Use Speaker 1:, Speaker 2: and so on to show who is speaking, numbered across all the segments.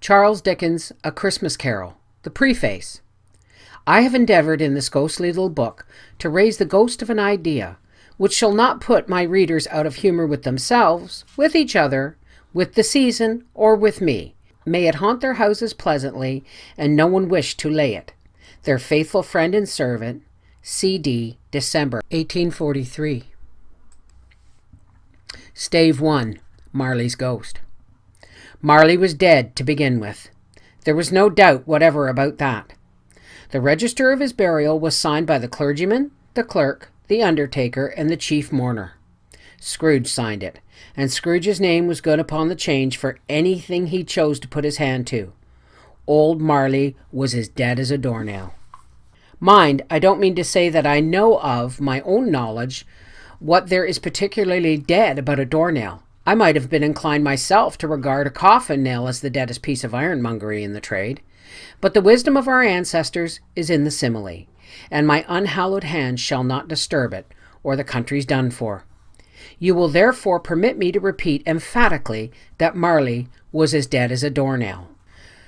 Speaker 1: Charles Dickens' A Christmas Carol, the Preface. I have endeavoured in this ghostly little book to raise the ghost of an idea, which shall not put my readers out of humour with themselves, with each other, with the season, or with me. May it haunt their houses pleasantly, and no one wish to lay it. Their faithful friend and servant, C.D. December 1843. Stave 1. Marley's Ghost. Marley was dead to begin with. There was no doubt whatever about that. The register of his burial was signed by the clergyman, the clerk, the undertaker, and the chief mourner. Scrooge signed it, and Scrooge's name was good upon the change for anything he chose to put his hand to. Old Marley was as dead as a doornail. Mind, I don't mean to say that I know of my own knowledge what there is particularly dead about a doornail. I might have been inclined myself to regard a coffin nail as the deadest piece of ironmongery in the trade. But the wisdom of our ancestors is in the simile, and my unhallowed hand shall not disturb it, or the country's done for. You will therefore permit me to repeat emphatically that Marley was as dead as a doornail.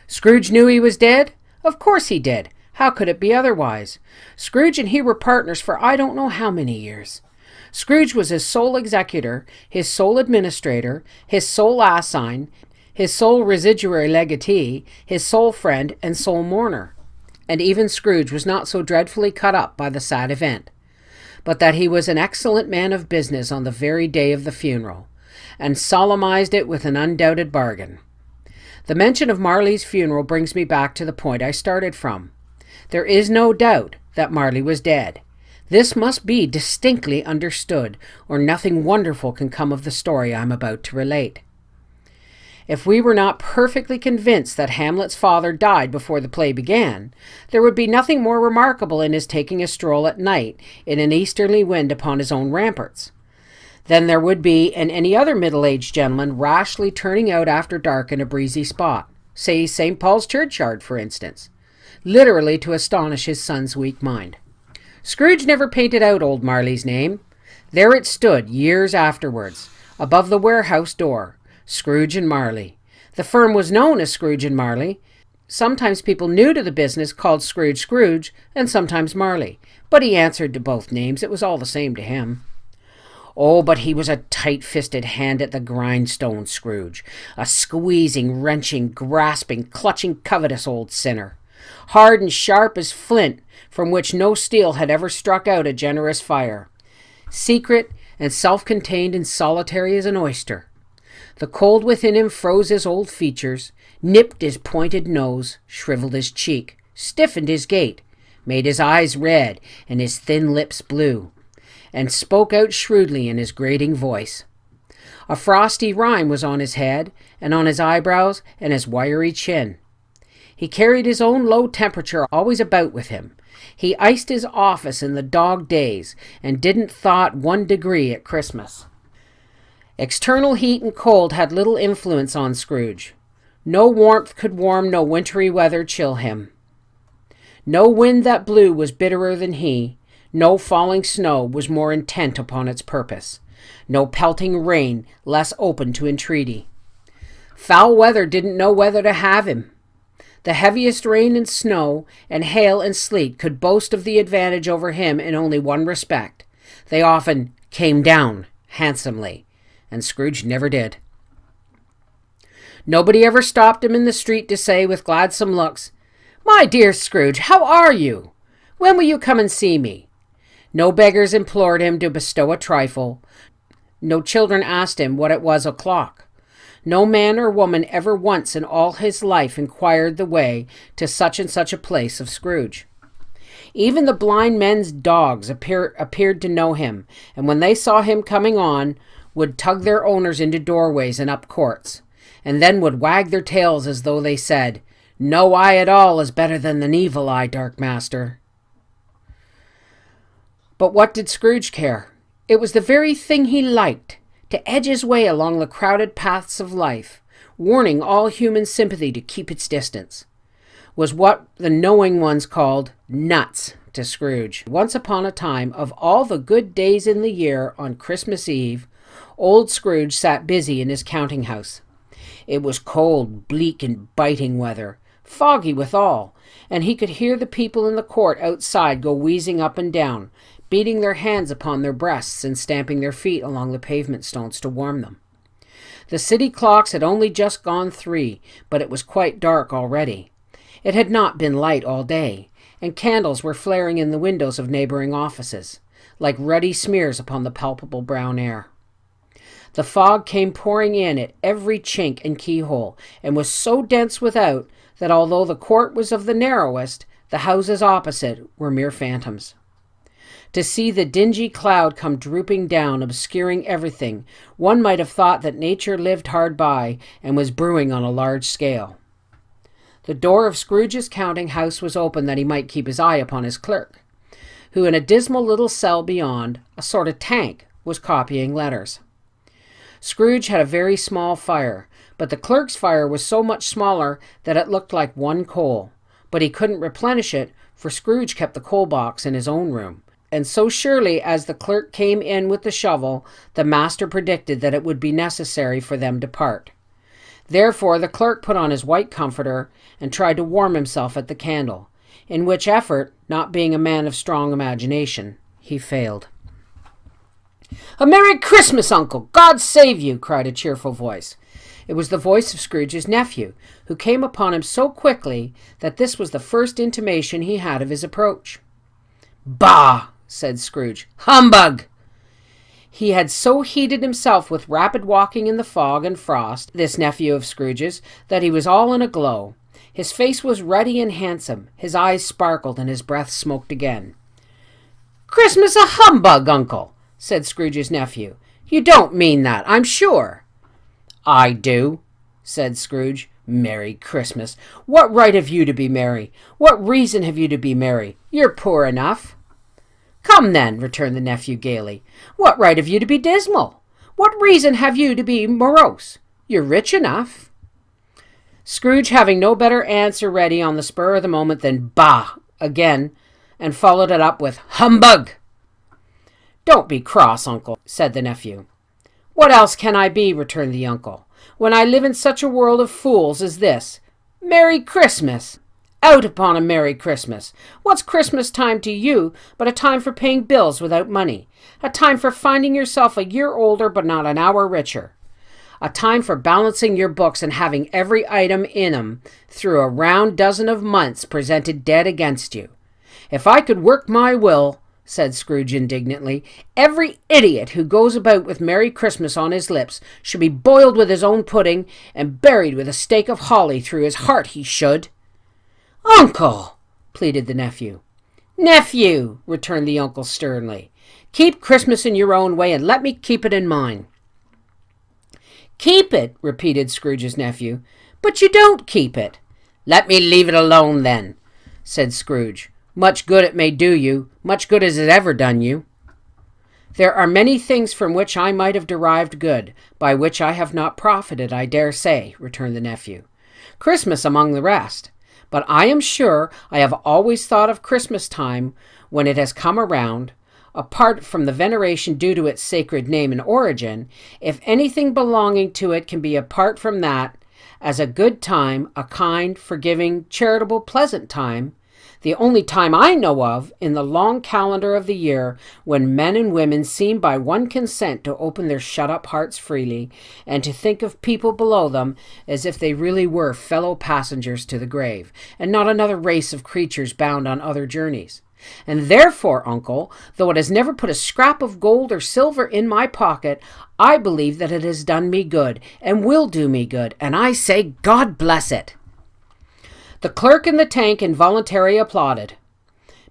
Speaker 1: Scrooge knew he was dead? Of course he did. How could it be otherwise? Scrooge and he were partners for I don't know how many years. Scrooge was his sole executor, his sole administrator, his sole assign, his sole residuary legatee, his sole friend, and sole mourner. And even Scrooge was not so dreadfully cut up by the sad event, but that he was an excellent man of business on the very day of the funeral, and solemnized it with an undoubted bargain. The mention of Marley's funeral brings me back to the point I started from. There is no doubt that Marley was dead. This must be distinctly understood, or nothing wonderful can come of the story I am about to relate. If we were not perfectly convinced that Hamlet's father died before the play began, there would be nothing more remarkable in his taking a stroll at night in an easterly wind upon his own ramparts than there would be in any other middle-aged gentleman rashly turning out after dark in a breezy spot, say St. Paul's churchyard, for instance, literally to astonish his son's weak mind. Scrooge never painted out old Marley's name. There it stood, years afterwards, above the warehouse door, Scrooge and Marley. The firm was known as Scrooge and Marley. Sometimes people new to the business called Scrooge Scrooge, and sometimes Marley. But he answered to both names. It was all the same to him. Oh, but he was a tight-fisted hand at the grindstone, Scrooge. A squeezing, wrenching, grasping, clutching, covetous old sinner. Hard and sharp as flint, from which no steel had ever struck out a generous fire. Secret and self-contained and solitary as an oyster. The cold within him froze his old features, nipped his pointed nose, shriveled his cheek, stiffened his gait, made his eyes red and his thin lips blue, and spoke out shrewdly in his grating voice. A frosty rime was on his head and on his eyebrows and his wiry chin. He carried his own low temperature always about with him. He iced his office in the dog days and didn't thaw 1 degree at Christmas. External heat and cold had little influence on Scrooge. No warmth could warm, no wintry weather chill him. No wind that blew was bitterer than he. No falling snow was more intent upon its purpose. No pelting rain less open to entreaty. Foul weather didn't know whether to have him. The heaviest rain and snow and hail and sleet could boast of the advantage over him in only one respect. They often came down handsomely, and Scrooge never did. Nobody ever stopped him in the street to say with gladsome looks, "My dear Scrooge, how are you? When will you come and see me?" No beggars implored him to bestow a trifle. No children asked him what it was o'clock. No man or woman ever once in all his life inquired the way to such and such a place of Scrooge. Even the blind men's dogs appeared to know him, and when they saw him coming on, would tug their owners into doorways and up courts, and then would wag their tails as though they said, "No eye at all is better than an evil eye, dark master." But what did Scrooge care? It was the very thing he liked, to edge his way along the crowded paths of life, warning all human sympathy to keep its distance, was what the knowing ones called nuts to Scrooge. Once upon a time, of all the good days in the year, on Christmas Eve, old Scrooge sat busy in his counting-house. It was cold, bleak, and biting weather, foggy withal, and he could hear the people in the court outside go wheezing up and down, beating their hands upon their breasts and stamping their feet along the pavement stones to warm them. The city clocks had only just gone 3, but it was quite dark already. It had not been light all day, and candles were flaring in the windows of neighboring offices, like ruddy smears upon the palpable brown air. The fog came pouring in at every chink and keyhole, and was so dense without that although the court was of the narrowest, the houses opposite were mere phantoms. To see the dingy cloud come drooping down, obscuring everything, one might have thought that nature lived hard by and was brewing on a large scale. The door of Scrooge's counting house was open that he might keep his eye upon his clerk, who in a dismal little cell beyond, a sort of tank, was copying letters. Scrooge had a very small fire, but the clerk's fire was so much smaller that it looked like one coal, but he couldn't replenish it, for Scrooge kept the coal box in his own room. And so surely as the clerk came in with the shovel, the master predicted that it would be necessary for them to part. Therefore the clerk put on his white comforter and tried to warm himself at the candle, in which effort, not being a man of strong imagination, he failed. "A Merry Christmas, Uncle! God save you!" cried a cheerful voice. It was the voice of Scrooge's nephew, who came upon him so quickly that this was the first intimation he had of his approach. "Bah!" said Scrooge. "Humbug!" He had so heated himself with rapid walking in the fog and frost, this nephew of Scrooge's, that he was all in a glow. His face was ruddy and handsome, his eyes sparkled, and his breath smoked again. "Christmas a humbug, Uncle!" said Scrooge's nephew. "You don't mean that, I'm sure." "I do," said Scrooge. "Merry Christmas! What right have you to be merry? What reason have you to be merry? You're poor enough." "Come then," returned the nephew gaily. "What right have you to be dismal? What reason have you to be morose? You're rich enough." Scrooge, having no better answer ready on the spur of the moment than "Bah!" again, and followed it up with "Humbug!" "Don't be cross, Uncle," said the nephew. "What else can I be?" returned the uncle, "when I live in such a world of fools as this? Merry Christmas! Out upon a Merry Christmas! What's Christmas time to you but a time for paying bills without money? A time for finding yourself a year older but not an hour richer? A time for balancing your books and having every item in 'em through a round dozen of months presented dead against you? If I could work my will," said Scrooge indignantly, "every idiot who goes about with Merry Christmas on his lips should be boiled with his own pudding and buried with a stake of holly through his heart, he should." "Uncle!" pleaded the nephew. "Nephew!" returned the uncle sternly. "Keep Christmas in your own way and let me keep it in mine." "Keep it!" repeated Scrooge's nephew. "But you don't keep it." "Let me leave it alone then," said Scrooge. "Much good it may do you, much good as it ever done you." "There are many things from which I might have derived good, by which I have not profited, I dare say," returned the nephew. "Christmas among the rest. But I am sure I have always thought of Christmas time when it has come around, apart from the veneration due to its sacred name and origin, if anything belonging to it can be apart from that, as a good time, a kind, forgiving, charitable, pleasant time, the only time I know of in the long calendar of the year when men and women seem by one consent to open their shut-up hearts freely and to think of people below them as if they really were fellow passengers to the grave, and not another race of creatures bound on other journeys. And therefore, Uncle, though it has never put a scrap of gold or silver in my pocket, I believe that it has done me good, and will do me good, and I say God bless it." The clerk in the tank involuntarily applauded.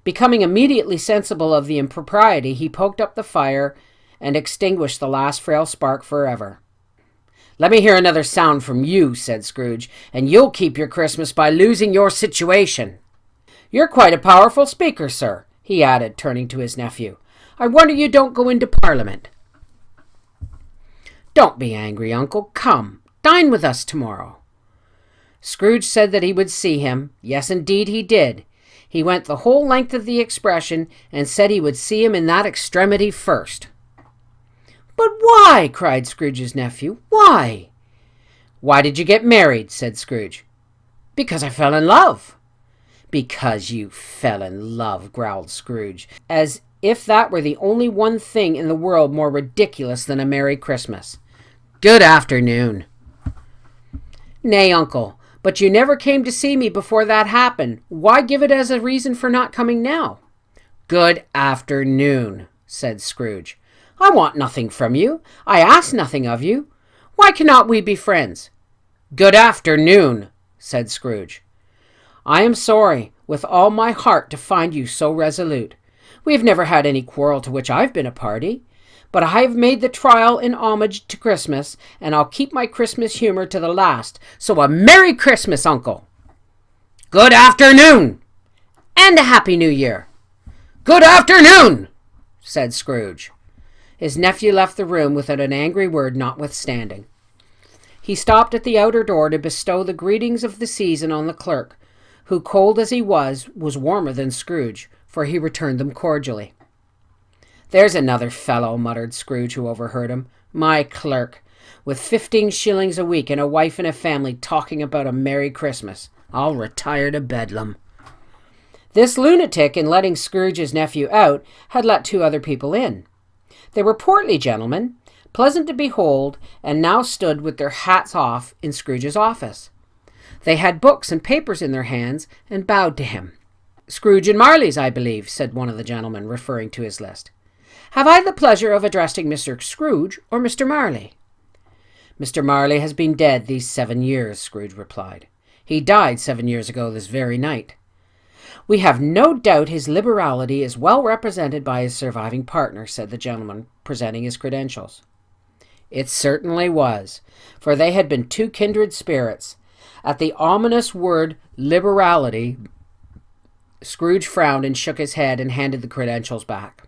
Speaker 1: Becoming immediately sensible of the impropriety, he poked up the fire and extinguished the last frail spark forever. "Let me hear another sound from you," said Scrooge, "and you'll keep your Christmas by losing your situation. You're quite a powerful speaker, sir," he added, turning to his nephew. "I wonder you don't go into Parliament." "Don't be angry, Uncle. Come, dine with us tomorrow." Scrooge said that he would see him. Yes, indeed, he did. He went the whole length of the expression and said he would see him in that extremity first. "But why?" cried Scrooge's nephew. "Why?" "Why did you get married?" said Scrooge. "Because I fell in love." "Because you fell in love," growled Scrooge, as if that were the only one thing in the world more ridiculous than a Merry Christmas. "Good afternoon." "Nay, uncle, but you never came to see me before that happened. Why give it as a reason for not coming now?" "Good afternoon," said Scrooge. "I want nothing from you. I ask nothing of you. Why cannot we be friends?" "Good afternoon," said Scrooge. "I am sorry with all my heart to find you so resolute. We have never had any quarrel to which I've been a party. But I have made the trial in homage to Christmas, and I'll keep my Christmas humor to the last. So a Merry Christmas, Uncle." "Good afternoon." "And a Happy New Year." "Good afternoon," said Scrooge. His nephew left the room without an angry word notwithstanding. He stopped at the outer door to bestow the greetings of the season on the clerk, who, cold as he was warmer than Scrooge, for he returned them cordially. "There's another fellow," muttered Scrooge, who overheard him. "My clerk, with 15 shillings a week and a wife and a family, talking about a Merry Christmas. I'll retire to Bedlam." This lunatic, in letting Scrooge's nephew out, had let 2 other people in. They were portly gentlemen, pleasant to behold, and now stood with their hats off in Scrooge's office. They had books and papers in their hands and bowed to him. "Scrooge and Marleys, I believe," said one of the gentlemen, referring to his list. "Have I the pleasure of addressing Mr. Scrooge or Mr. Marley?" "Mr. Marley has been dead these 7 years," Scrooge replied. "He died 7 years ago this very night. We have no doubt his liberality is well represented by his surviving partner," said the gentleman, presenting his credentials. It certainly was, for they had been 2 kindred spirits. At the ominous word liberality, Scrooge frowned and shook his head and handed the credentials back.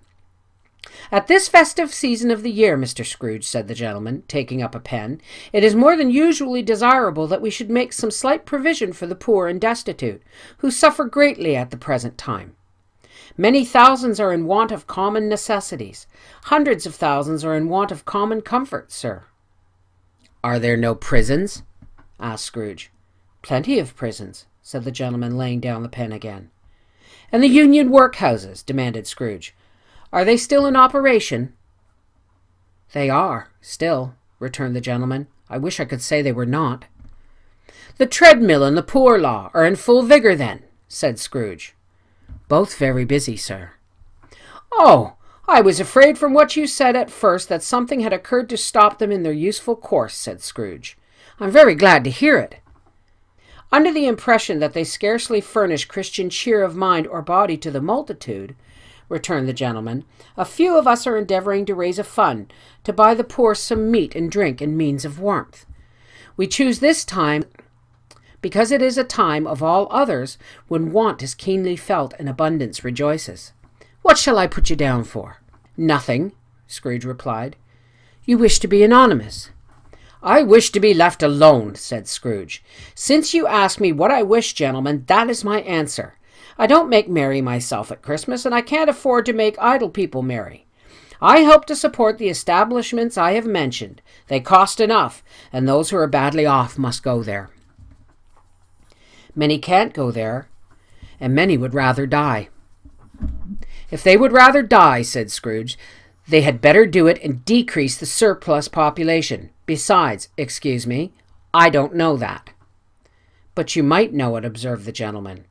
Speaker 1: "At this festive season of the year, Mr. Scrooge," said the gentleman, taking up a pen, "it is more than usually desirable that we should make some slight provision for the poor and destitute, who suffer greatly at the present time. Many thousands are in want of common necessities. Hundreds of thousands are in want of common comforts, sir." "Are there no prisons?" asked Scrooge. "Plenty of prisons," said the gentleman, laying down the pen again. "And the union workhouses?" demanded Scrooge. "Are they still in operation?" "They are, still," returned the gentleman. "I wish I could say they were not." "The treadmill and the poor law are in full vigor, then?" said Scrooge. "Both very busy, sir." "Oh, I was afraid from what you said at first that something had occurred to stop them in their useful course," said Scrooge. "I'm very glad to hear it." "Under the impression that they scarcely furnish Christian cheer of mind or body to the multitude," returned the gentleman, "a few of us are endeavoring to raise a fund to buy the poor some meat and drink and means of warmth. We choose this time because it is a time of all others when want is keenly felt and abundance rejoices. What shall I put you down for?" "Nothing," Scrooge replied. "You wish to be anonymous?" "I wish to be left alone," said Scrooge. "Since you ask me what I wish, gentlemen, that is my answer. I don't make merry myself at Christmas, and I can't afford to make idle people merry. I help to support the establishments I have mentioned. They cost enough, and those who are badly off must go there." "Many can't go there, and many would rather die." "If they would rather die," said Scrooge, "they had better do it and decrease the surplus population. Besides, excuse me, I don't know that." "But you might know it," observed the gentleman.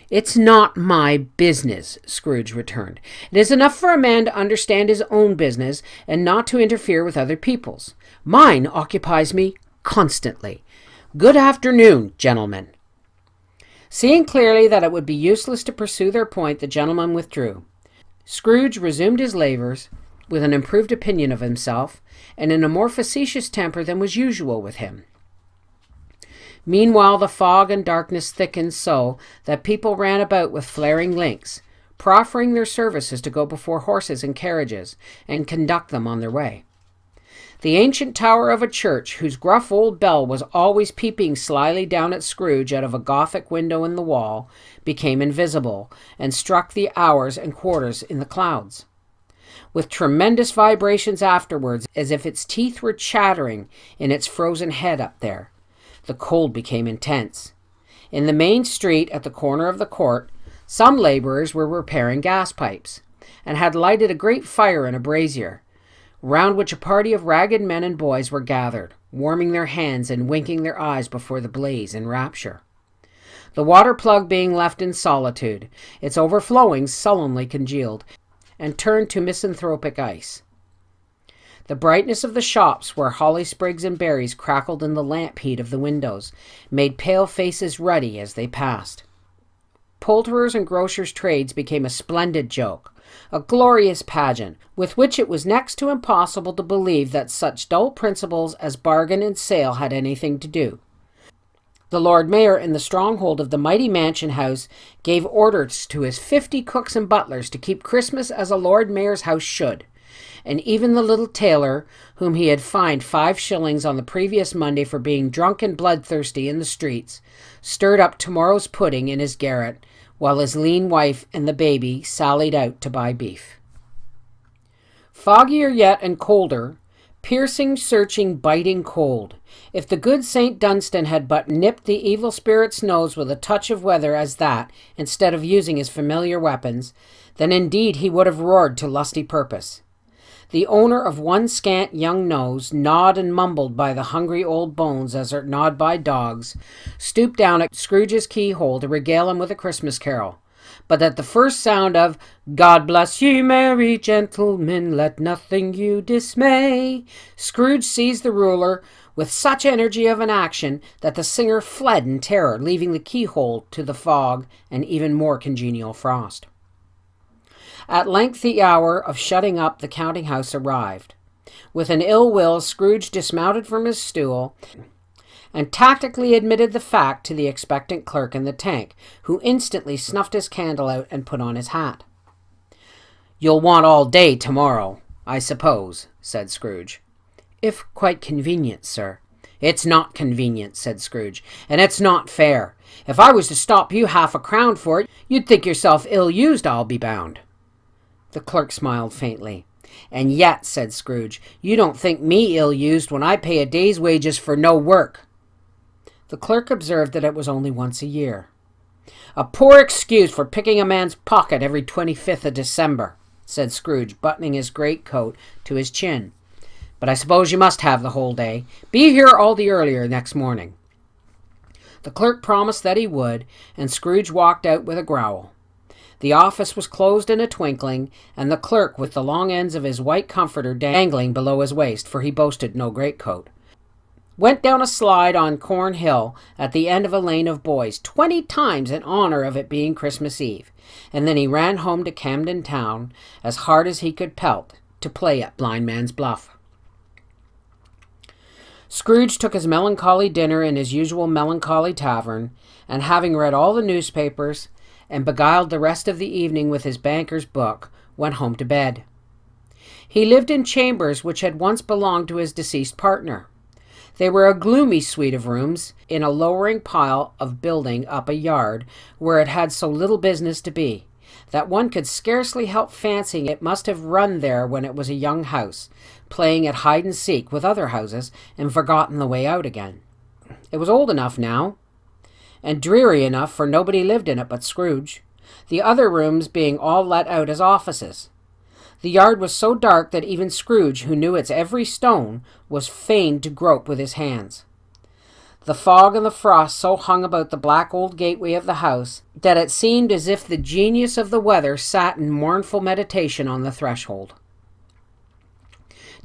Speaker 1: "It's not my business," Scrooge returned. "It is enough for a man to understand his own business and not to interfere with other people's. Mine occupies me constantly. Good afternoon, gentlemen." Seeing clearly that it would be useless to pursue their point, the gentleman withdrew. Scrooge resumed his labours with an improved opinion of himself and in a more facetious temper than was usual with him. Meanwhile the fog and darkness thickened so that people ran about with flaring links, proffering their services to go before horses and carriages and conduct them on their way. The ancient tower of a church, whose gruff old bell was always peeping slyly down at Scrooge out of a Gothic window in the wall, became invisible and struck the hours and quarters in the clouds, with tremendous vibrations afterwards, as if its teeth were chattering in its frozen head up there. The cold became intense. In the main street at the corner of the court, some laborers were repairing gas pipes, and had lighted a great fire in a brazier, round which a party of ragged men and boys were gathered, warming their hands and winking their eyes before the blaze in rapture. The water plug being left in solitude, its overflowings sullenly congealed, and turned to misanthropic ice. The brightness of the shops, where holly sprigs and berries crackled in the lamp heat of the windows, made pale faces ruddy as they passed. Poulterers' and grocers' trades became a splendid joke, a glorious pageant, with which it was next to impossible to believe that such dull principles as bargain and sale had anything to do. The Lord Mayor, in the stronghold of the mighty mansion house, gave orders to his 50 cooks and butlers to keep Christmas as a Lord Mayor's house should, and even the little tailor, whom he had fined 5 shillings on the previous Monday for being drunk and bloodthirsty in the streets, stirred up tomorrow's pudding in his garret, while his lean wife and the baby sallied out to buy beef. Foggier yet and colder, piercing, searching, biting cold. If the good St. Dunstan had but nipped the evil spirit's nose with a touch of weather as that, instead of using his familiar weapons, then indeed he would have roared to lusty purpose. The owner of one scant young nose, gnawed and mumbled by the hungry old bones as are gnawed by dogs, stooped down at Scrooge's keyhole to regale him with a Christmas carol. But at the first sound of "God bless ye, merry gentlemen, let nothing you dismay," Scrooge seized the ruler with such energy of an action that the singer fled in terror, leaving the keyhole to the fog and even more congenial frost. At length the hour of shutting up the counting-house arrived. With an ill will, Scrooge dismounted from his stool and tactically admitted the fact to the expectant clerk in the tank, who instantly snuffed his candle out and put on his hat. "You'll want all day tomorrow, I suppose," said Scrooge. "If quite convenient, sir." "It's not convenient," said Scrooge, "and it's not fair. If I was to stop you 1/2 crown for it, you'd think yourself ill-used, I'll be bound." The clerk smiled faintly. "And yet," said Scrooge, "you don't think me ill-used when I pay a day's wages for no work." The clerk observed that it was only once a year. "A poor excuse for picking a man's pocket every 25th of December," said Scrooge, buttoning his greatcoat to his chin. "But I suppose you must have the whole day. Be here all the earlier next morning." The clerk promised that he would, and Scrooge walked out with a growl. The office was closed in a twinkling, and the clerk, with the long ends of his white comforter dangling below his waist, for he boasted no greatcoat, went down a slide on Corn Hill at the end of a lane of boys 20 times in honor of it being Christmas Eve, and then he ran home to Camden Town as hard as he could pelt to play at Blind Man's Bluff. Scrooge took his melancholy dinner in his usual melancholy tavern, and having read all the newspapers and beguiled the rest of the evening with his banker's book, went home to bed. He lived in chambers which had once belonged to his deceased partner. They were a gloomy suite of rooms in a lowering pile of building up a yard where it had so little business to be, that one could scarcely help fancying it must have run there when it was a young house, playing at hide-and-seek with other houses and forgotten the way out again. It was old enough now, and dreary enough, for nobody lived in it but Scrooge, the other rooms being all let out as offices. The yard was so dark that even Scrooge, who knew its every stone, was fain to grope with his hands. The fog and the frost so hung about the black old gateway of the house that it seemed as if the genius of the weather sat in mournful meditation on the threshold.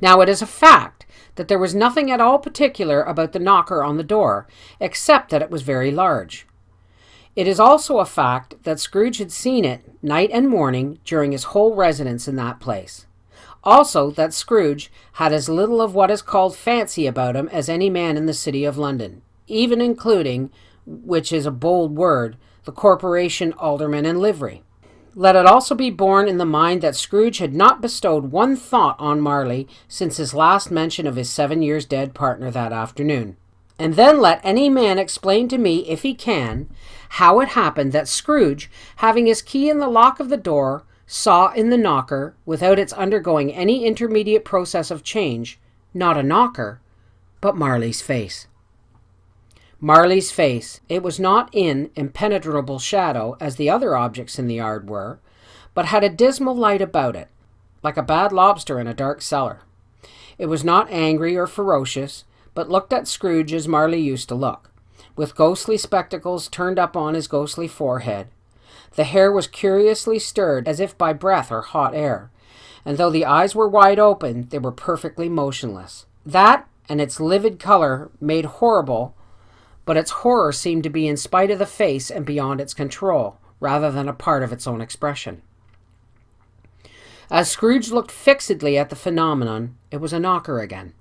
Speaker 1: Now it is a fact that there was nothing at all particular about the knocker on the door, except that it was very large. It is also a fact that Scrooge had seen it night and morning during his whole residence in that place. Also that Scrooge had as little of what is called fancy about him as any man in the city of London, even including, which is a bold word, the corporation, aldermen, and livery. Let it also be borne in the mind that Scrooge had not bestowed one thought on Marley since his last mention of his 7 years dead partner that afternoon. And then let any man explain to me, if he can, how it happened that Scrooge, having his key in the lock of the door, saw in the knocker, without its undergoing any intermediate process of change, not a knocker, but Marley's face. Marley's face. It was not in impenetrable shadow as the other objects in the yard were, but had a dismal light about it, like a bad lobster in a dark cellar. It was not angry or ferocious, but looked at Scrooge as Marley used to look, with ghostly spectacles turned up on his ghostly forehead. The hair was curiously stirred, as if by breath or hot air, and though the eyes were wide open, they were perfectly motionless. That and its livid color made horrible, but its horror seemed to be in spite of the face and beyond its control, rather than a part of its own expression. As Scrooge looked fixedly at the phenomenon, it was a knocker again.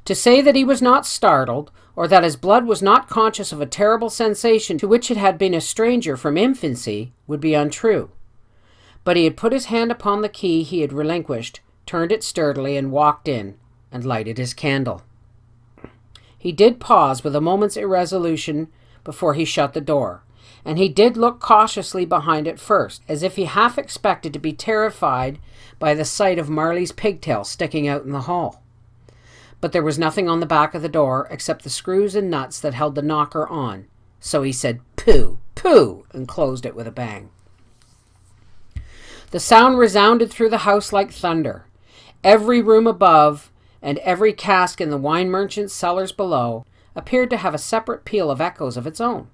Speaker 1: To say that he was not startled, or that his blood was not conscious of a terrible sensation to which it had been a stranger from infancy, would be untrue. But he had put his hand upon the key he had relinquished, turned it sturdily, and walked in, and lighted his candle. He did pause with a moment's irresolution before he shut the door, and he did look cautiously behind it first, as if he half expected to be terrified by the sight of Marley's pigtail sticking out in the hall. But there was nothing on the back of the door except the screws and nuts that held the knocker on, so he said, "Pooh, pooh," and closed it with a bang. The sound resounded through the house like thunder. Every room above and every cask in the wine merchant's cellars below appeared to have a separate peal of echoes of its own.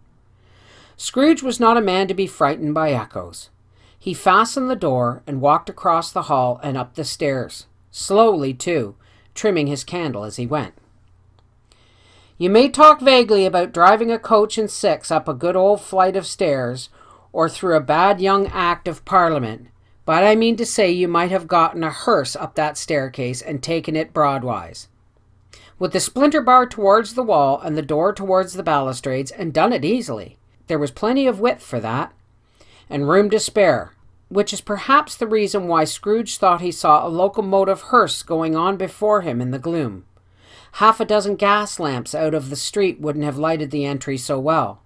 Speaker 1: Scrooge was not a man to be frightened by echoes. He fastened the door and walked across the hall and up the stairs, slowly too, trimming his candle as he went. You may talk vaguely about driving a coach and six up a good old flight of stairs, or through a bad young Act of Parliament, but I mean to say you might have gotten a hearse up that staircase and taken it broadwise, with the splinter bar towards the wall and the door towards the balustrades, and done it easily. There was plenty of width for that, and room to spare, which is perhaps the reason why Scrooge thought he saw a locomotive hearse going on before him in the gloom. Half a dozen gas lamps out of the street wouldn't have lighted the entry so well,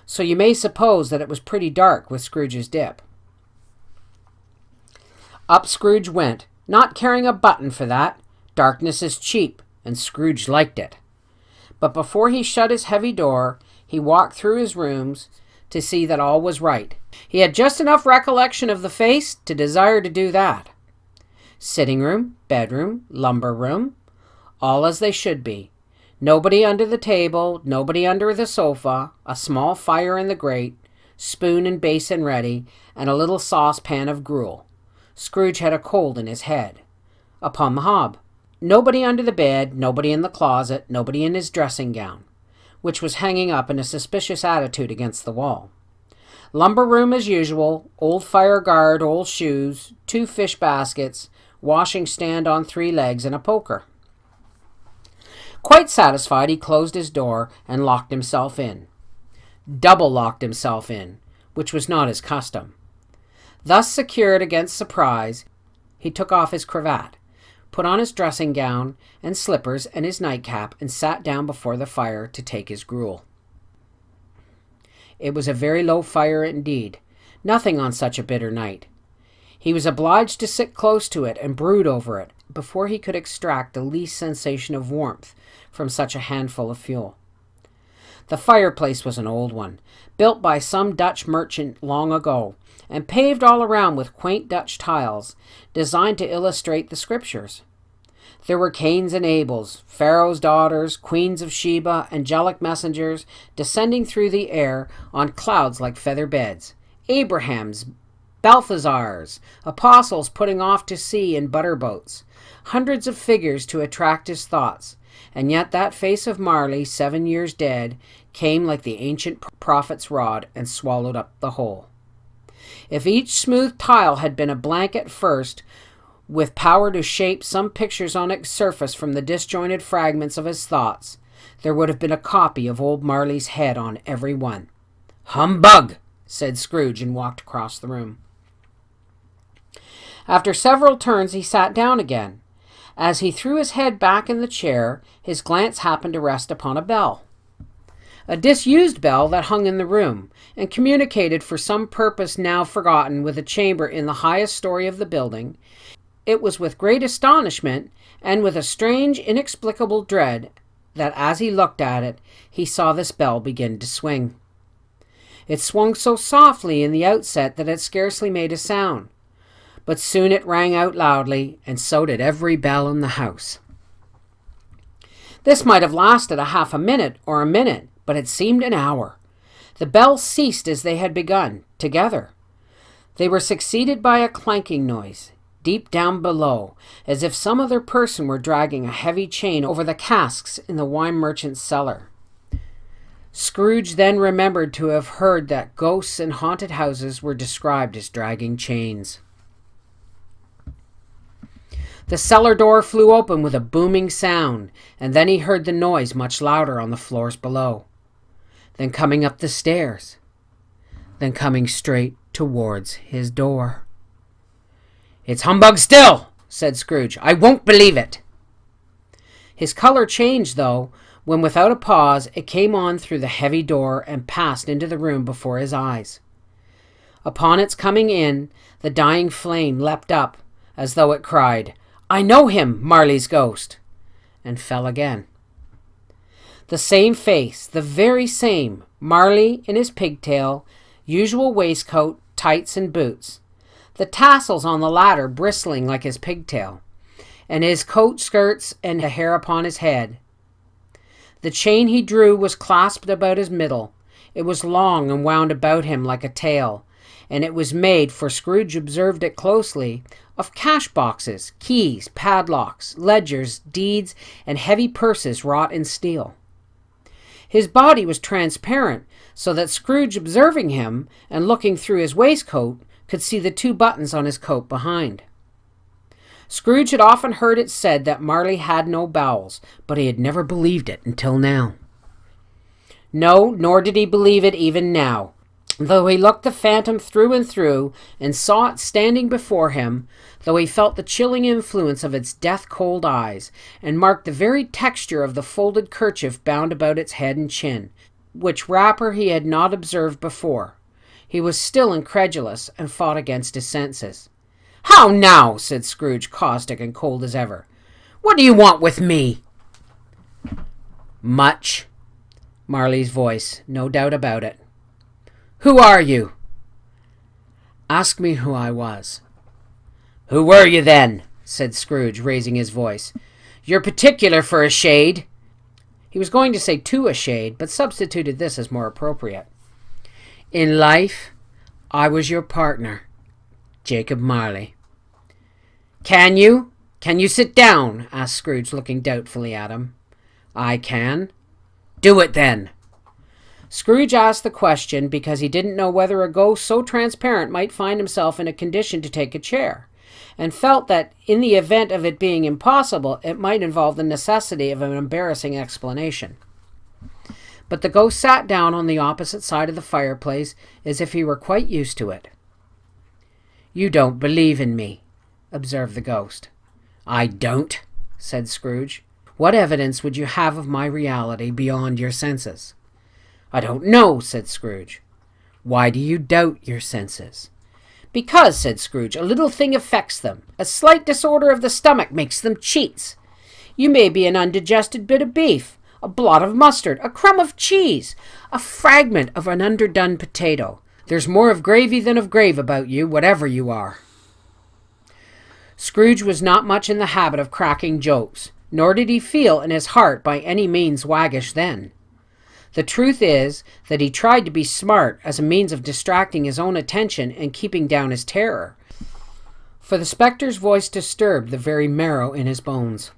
Speaker 1: so you may suppose that it was pretty dark with Scrooge's dip. Up Scrooge went, not caring a button for that. Darkness is cheap, and Scrooge liked it. But before he shut his heavy door, he walked through his rooms to see that all was right. He had just enough recollection of the face to desire to do that. Sitting room, bedroom, lumber room, all as they should be. Nobody under the table, nobody under the sofa, a small fire in the grate, spoon and basin ready, and a little saucepan of gruel. Scrooge had a cold in his head. Upon the hob. Nobody under the bed, nobody in the closet, nobody in his dressing gown, which was hanging up in a suspicious attitude against the wall. Lumber room as usual, old fire guard, old shoes, 2 fish baskets, washing stand on 3 legs, and a poker. Quite satisfied, he closed his door and locked himself in. Double locked himself in, which was not his custom. Thus secured against surprise, he took off his cravat, put on his dressing gown and slippers and his nightcap, and sat down before the fire to take his gruel. It was a very low fire indeed, nothing on such a bitter night. He was obliged to sit close to it and brood over it before he could extract the least sensation of warmth from such a handful of fuel. The fireplace was an old one, built by some Dutch merchant long ago, and paved all around with quaint Dutch tiles, designed to illustrate the scriptures. There were Cains and Abels, Pharaoh's daughters, queens of Sheba, angelic messengers, descending through the air on clouds like feather beds, Abrahams, Balthazars, apostles putting off to sea in butter boats, hundreds of figures to attract his thoughts, and yet that face of Marley, 7 years dead, came like the ancient prophet's rod and swallowed up the whole. If each smooth tile had been a blank at first, with power to shape some pictures on its surface from the disjointed fragments of his thoughts, there would have been a copy of old Marley's head on every one. "Humbug!" said Scrooge, and walked across the room. After several turns he sat down again. As he threw his head back in the chair, his glance happened to rest upon a bell. A disused bell that hung in the room, and communicated for some purpose now forgotten with a chamber in the highest story of the building. It was with great astonishment, and with a strange, inexplicable dread, that as he looked at it, he saw this bell begin to swing. It swung so softly in the outset that it scarcely made a sound, but soon it rang out loudly, and so did every bell in the house. This might have lasted a half a minute or a minute, but it seemed an hour. The bells ceased as they had begun, together. They were succeeded by a clanking noise, deep down below, as if some other person were dragging a heavy chain over the casks in the wine merchant's cellar. Scrooge then remembered to have heard that ghosts in haunted houses were described as dragging chains. The cellar door flew open with a booming sound, and then he heard the noise much louder on the floors below. Then coming up the stairs. Then coming straight towards his door. "It's humbug still," said Scrooge. "I won't believe it." His color changed, though, when without a pause it came on through the heavy door and passed into the room before his eyes. Upon its coming in, the dying flame leapt up, as though it cried, "I know him, Marley's ghost," and fell again. The same face, the very same, Marley in his pigtail, usual waistcoat, tights, and boots, the tassels on the latter bristling like his pigtail, and his coat skirts and the hair upon his head. The chain he drew was clasped about his middle. It was long and wound about him like a tail, and it was made, for Scrooge observed it closely, of cash boxes, keys, padlocks, ledgers, deeds, and heavy purses wrought in steel. His body was transparent, so that Scrooge, observing him and looking through his waistcoat, could see the 2 buttons on his coat behind. Scrooge had often heard it said that Marley had no bowels, but he had never believed it until now. No, nor did he believe it even now. Though he looked the phantom through and through, and saw it standing before him, though he felt the chilling influence of its death-cold eyes, and marked the very texture of the folded kerchief bound about its head and chin, which wrapper he had not observed before, he was still incredulous, and fought against his senses. "How now?" said Scrooge, caustic and cold as ever. "What do you want with me?" "Much." Marley's voice, no doubt about it. "Who are you?" "Ask me who I was." "Who were you then?" said Scrooge, raising his voice. "You're particular for a shade." He was going to say to a shade, but substituted this as more appropriate. "In life, I was your partner, Jacob Marley." Can you sit down?" asked Scrooge, looking doubtfully at him. "I can." "Do it then." Scrooge asked the question because he didn't know whether a ghost so transparent might find himself in a condition to take a chair, and felt that in the event of it being impossible, it might involve the necessity of an embarrassing explanation. But the ghost sat down on the opposite side of the fireplace as if he were quite used to it. "You don't believe in me," observed the ghost. "I don't," said Scrooge. "What evidence would you have of my reality beyond your senses?" "I don't know," said Scrooge. "Why do you doubt your senses?" "Because," said Scrooge, "a little thing affects them. A slight disorder of the stomach makes them cheats. You may be an undigested bit of beef, a blot of mustard, a crumb of cheese, a fragment of an underdone potato. There's more of gravy than of grave about you, whatever you are." Scrooge was not much in the habit of cracking jokes, nor did he feel in his heart by any means waggish then. The truth is that he tried to be smart as a means of distracting his own attention and keeping down his terror, for the spectre's voice disturbed the very marrow in his bones.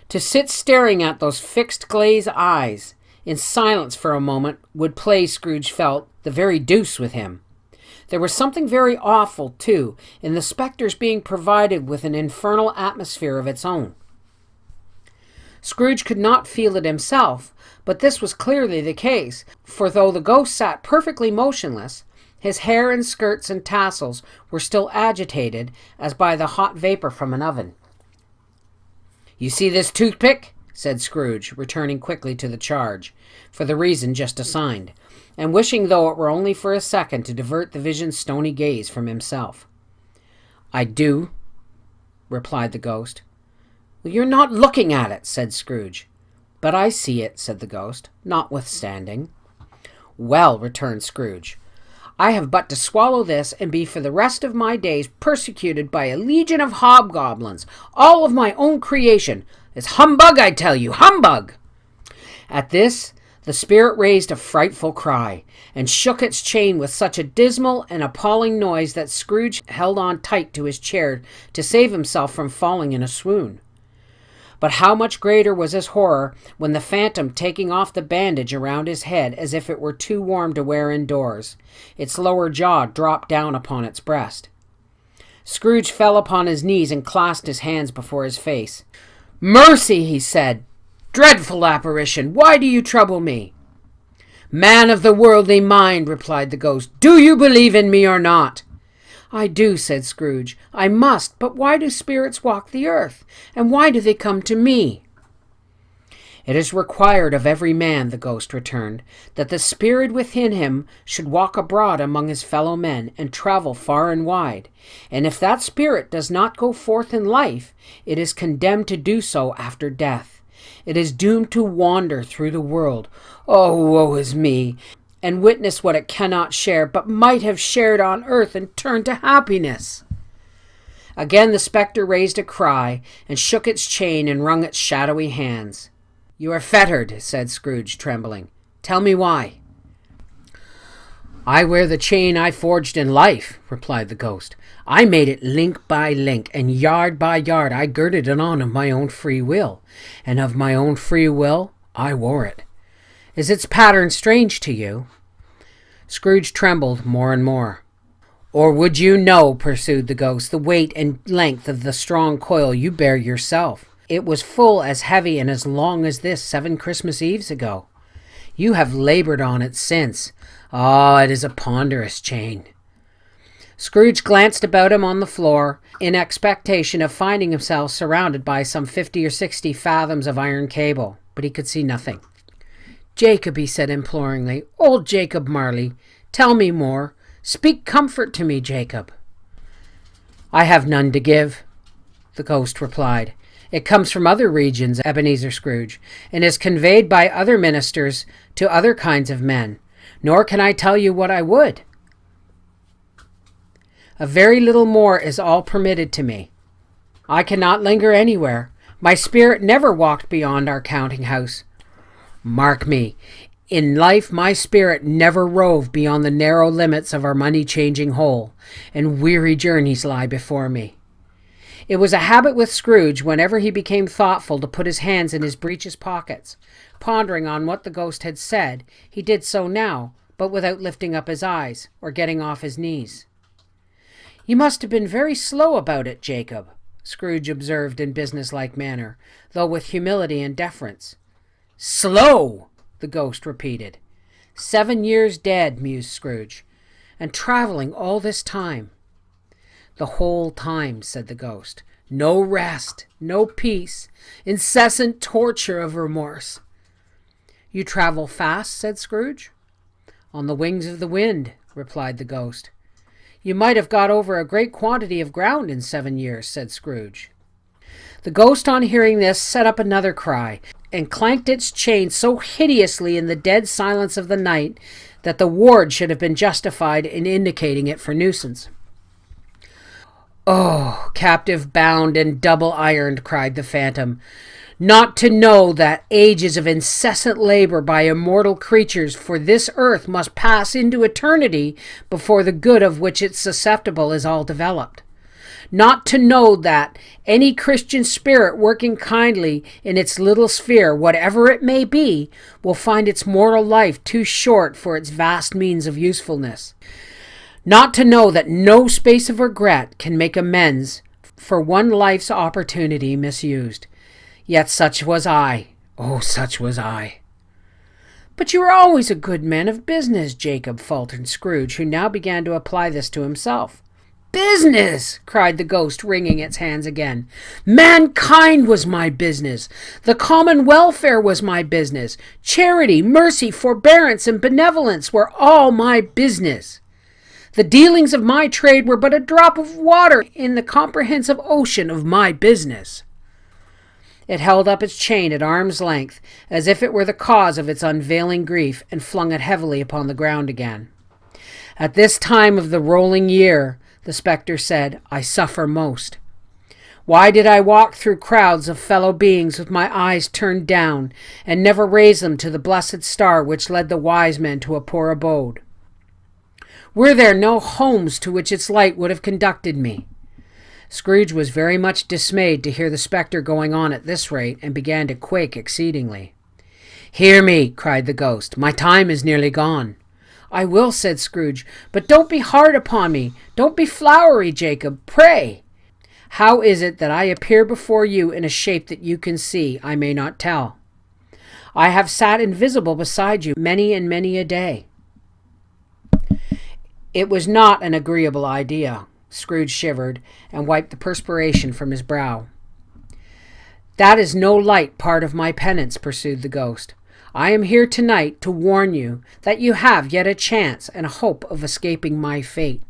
Speaker 1: To sit staring at those fixed glazed eyes in silence for a moment would play, Scrooge felt, the very deuce with him. There was something very awful, too, in the spectre's being provided with an infernal atmosphere of its own. Scrooge could not feel it himself, but this was clearly the case, for though the ghost sat perfectly motionless, his hair and skirts and tassels were still agitated as by the hot vapor from an oven. "You see this toothpick?" said Scrooge, returning quickly to the charge, for the reason just assigned, and wishing, though it were only for a second, to divert the vision's stony gaze from himself. "I do," replied the ghost. "Well, you're not looking at it," said Scrooge. "But I see it," said the ghost, notwithstanding. "Well," returned Scrooge, "I have but to swallow this and be for the rest of my days persecuted by a legion of hobgoblins, all of my own creation. It's humbug, I tell you, humbug!" At this, the spirit raised a frightful cry, and shook its chain with such a dismal and appalling noise that Scrooge held on tight to his chair to save himself from falling in a swoon. But how much greater was his horror when the phantom, taking off the bandage around his head as if it were too warm to wear indoors, its lower jaw dropped down upon its breast. Scrooge fell upon his knees and clasped his hands before his face. "Mercy," he said. "Dreadful apparition, why do you trouble me?" "Man of the worldly mind," replied the ghost, "do you believe in me or not?" "I do," said Scrooge. "I must, but why do spirits walk the earth? And why do they come to me?" "It is required of every man," the ghost returned, "that the spirit within him should walk abroad among his fellow men, and travel far and wide. And if that spirit does not go forth in life, it is condemned to do so after death. It is doomed to wander through the world. Oh, woe is me! And witness what it cannot share, but might have shared on earth and turned to happiness." Again the spectre raised a cry, and shook its chain and wrung its shadowy hands. "You are fettered," said Scrooge, trembling. "Tell me why." "I wear the chain I forged in life," replied the ghost. "I made it link by link, and yard by yard I girded it on of my own free will, and of my own free will I wore it. Is its pattern strange to you?" Scrooge trembled more and more. "Or would you know," pursued the ghost, "the weight and length of the strong coil you bear yourself? It was full as heavy and as long as this 7 Christmas Eves ago. You have labored on it since. Ah, it is a ponderous chain." Scrooge glanced about him on the floor in expectation of finding himself surrounded by some 50 or 60 fathoms of iron cable, but he could see nothing. "Jacob," he said imploringly, "old Jacob Marley, tell me more. Speak comfort to me, Jacob." "I have none to give," the ghost replied. "It comes from other regions, Ebenezer Scrooge, and is conveyed by other ministers to other kinds of men. Nor can I tell you what I would. A very little more is all permitted to me. I cannot linger anywhere. My spirit never walked beyond our counting house. Mark me, in life my spirit never roved beyond the narrow limits of our money-changing hole, and weary journeys lie before me." It was a habit with Scrooge, whenever he became thoughtful, to put his hands in his breeches pockets. Pondering on what the ghost had said, he did so now, but without lifting up his eyes, or getting off his knees. "You must have been very slow about it, Jacob," Scrooge observed in business-like manner, though with humility and deference. "Slow!" the ghost repeated. 7 years dead," mused Scrooge, "and travelling all this time." "The whole time," said the ghost. "No rest, no peace, incessant torture of remorse." "You travel fast?" said Scrooge. "On the wings of the wind," replied the ghost. "You might have got over a great quantity of ground in 7 years," said Scrooge. The ghost, on hearing this, set up another cry, and clanked its chain so hideously in the dead silence of the night that the ward should have been justified in indicating it for nuisance. "Oh, captive bound and double ironed," cried the phantom, "not to know that ages of incessant labor by immortal creatures for this earth must pass into eternity before the good of which it's susceptible is all developed. Not to know that any Christian spirit working kindly in its little sphere, whatever it may be, will find its mortal life too short for its vast means of usefulness. Not to know that no space of regret can make amends for one life's opportunity misused. Yet such was I. Oh, such was I." "But you were always a good man of business, Jacob," faltered Scrooge, who now began to apply this to himself. "Business!" cried the ghost, wringing its hands again. "Mankind was my business. The common welfare was my business. Charity, mercy, forbearance, and benevolence were all my business. The dealings of my trade were but a drop of water in the comprehensive ocean of my business." It held up its chain at arm's length, as if it were the cause of its unveiling grief, and flung it heavily upon the ground again. "At this time of the rolling year," the spectre said, "I suffer most. Why did I walk through crowds of fellow beings with my eyes turned down, and never raise them to the blessed star which led the wise men to a poor abode? Were there no homes to which its light would have conducted me?" Scrooge was very much dismayed to hear the spectre going on at this rate, and began to quake exceedingly. "Hear me," cried the ghost. "My time is nearly gone." "I will," said Scrooge, "but don't be hard upon me. Don't be flowery, Jacob. Pray." "How is it that I appear before you in a shape that you can see, I may not tell? I have sat invisible beside you many and many a day." It was not an agreeable idea. Scrooge shivered, and wiped the perspiration from his brow. "That is no light part of my penance," pursued the ghost. "I am here tonight to warn you that you have yet a chance and a hope of escaping my fate.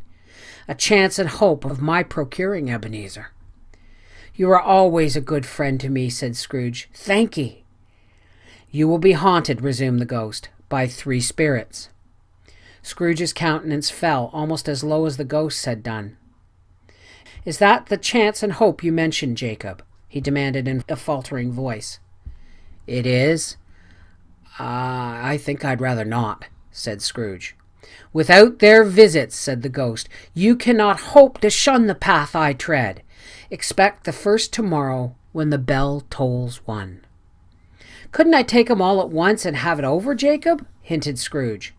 Speaker 1: A chance and hope of my procuring Ebenezer." "You are always a good friend to me," said Scrooge. "Thank ye." "You will be haunted," resumed the ghost, "by 3 spirits." Scrooge's countenance fell almost as low as the ghost's had done. "Is that the chance and hope you mentioned, Jacob?" he demanded in a faltering voice. "It is? I think I'd rather not," said Scrooge. "Without their visits," said the ghost, "you cannot hope to shun the path I tread. Expect the first tomorrow, when the bell tolls 1. "Couldn't I take 'em all at once and have it over, Jacob?" hinted Scrooge.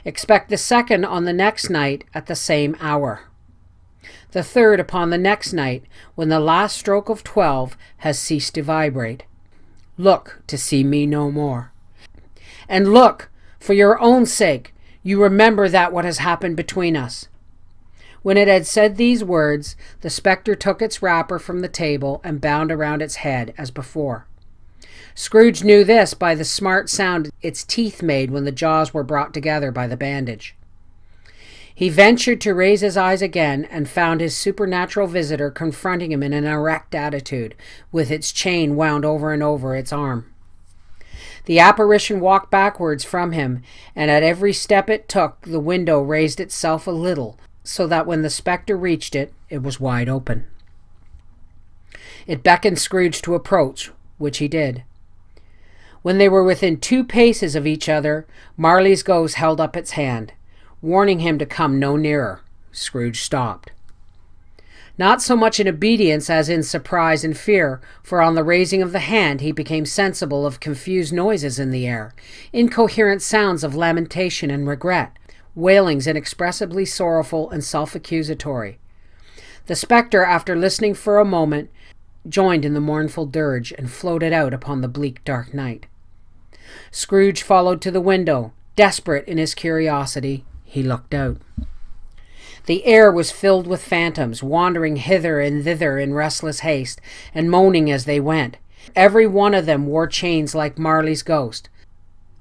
Speaker 1: "Expect the second on the next night at the same hour. The third upon the next night, when the last stroke of 12 has ceased to vibrate. Look to see me no more. And look, for your own sake, you remember that what has happened between us." When it had said these words, the spectre took its wrapper from the table and bound around its head as before. Scrooge knew this by the smart sound its teeth made when the jaws were brought together by the bandage. He ventured to raise his eyes again, and found his supernatural visitor confronting him in an erect attitude, with its chain wound over and over its arm. The apparition walked backwards from him, and at every step it took, the window raised itself a little, so that when the spectre reached it, it was wide open. It beckoned Scrooge to approach, which he did. When they were within 2 paces of each other, Marley's ghost held up its hand, warning him to come no nearer. Scrooge stopped. Not so much in obedience as in surprise and fear, for on the raising of the hand he became sensible of confused noises in the air, incoherent sounds of lamentation and regret, wailings inexpressibly sorrowful and self-accusatory. The spectre, after listening for a moment, joined in the mournful dirge and floated out upon the bleak dark night. Scrooge followed to the window. Desperate in his curiosity, he looked out. The air was filled with phantoms, wandering hither and thither in restless haste, and moaning as they went. Every one of them wore chains like Marley's ghost.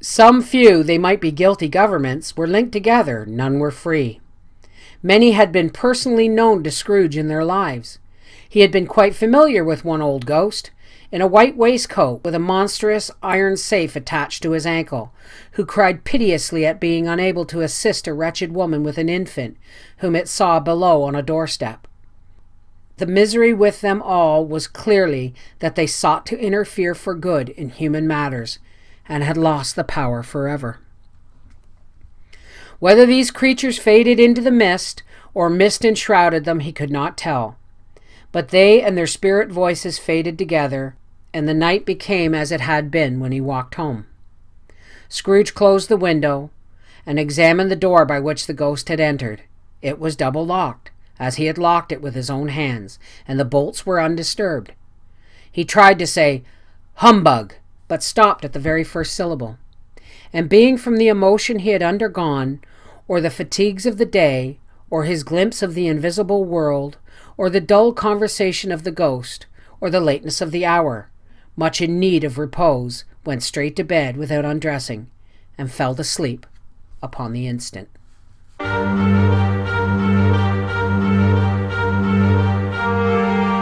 Speaker 1: Some few, they might be guilty governments, were linked together, none were free. Many had been personally known to Scrooge in their lives. He had been quite familiar with one old ghost, in a white waistcoat with a monstrous iron safe attached to his ankle, who cried piteously at being unable to assist a wretched woman with an infant, whom it saw below on a doorstep. The misery with them all was clearly that they sought to interfere for good in human matters, and had lost the power forever. Whether these creatures faded into the mist, or mist enshrouded them, he could not tell. But they and their spirit voices faded together, and the night became as it had been when he walked home. Scrooge closed the window, and examined the door by which the ghost had entered. It was double-locked, as he had locked it with his own hands, and the bolts were undisturbed. He tried to say, "Humbug," but stopped at the very first syllable. And being from the emotion he had undergone, or the fatigues of the day, or his glimpse of the invisible world, or the dull conversation of the ghost, or the lateness of the hour, much in need of repose, went straight to bed without undressing, and fell to sleep upon the instant.